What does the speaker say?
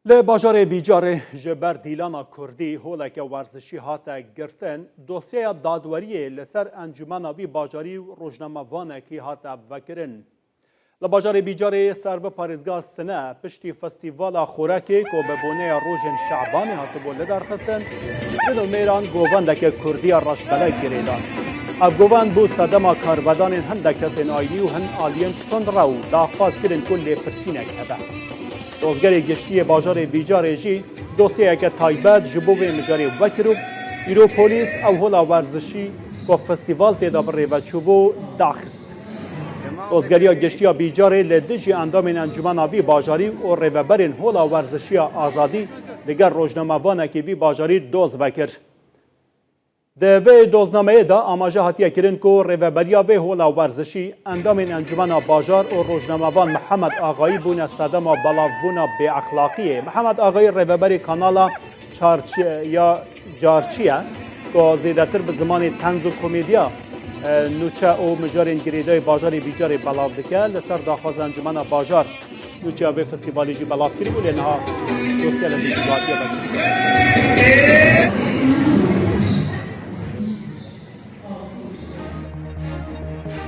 لی باجار بیجار جبر دیلانا کردی هولک ورزشی هاته گرتن دوسیه دادوری لسر انجمن وی باجاری روزنامه‌وانه کی هاته وکرن. لی باجار بیجار سر به پارێزگا سنه پشتی فستیوالا خوراکی که به بونه روژن شعبانی هاته بوله درخستن دل میران گووندک کردی راشبلک گریدان. اف گووند بو صدما کارودان هندک کسین آیلی و هن آلین تند رو داخواست کردن کل پرسینک هبه. روزگاری گشتی باجار بیجار جی دوسیه که تایبت جبوه مجاری وکروب ایرو پولیس او هولا ورزشی و فستیوال تیدا بره و چوبو داخست. روزگاری گشتی بیجار لدجی اندام انجمن وی باجاری و ریوبرین هولا ورزشی آزادی دیگر روزنامه‌وانه که وی باجاری دوز وکر. ده وی دوزنامه دا آماجه هاتیه کرن که ریوبریا وی هولا ورزشی اندام انجمن باجار و روزنامه‌وان محمد آقایی بونه صدم بلاف بونه بی اخلاقیه. محمد آقایی ریوبری کانالا جارچیه که زیدتر به زمان طنز و کمدیا نوچه او مجارین گریدای باجاری بیجاری بلاف دکه لسر داخواز انجمن باجار نوچه وی فستیوالی جی بلاف کری بوله نها دوسیه لدیجی باتیه بکری.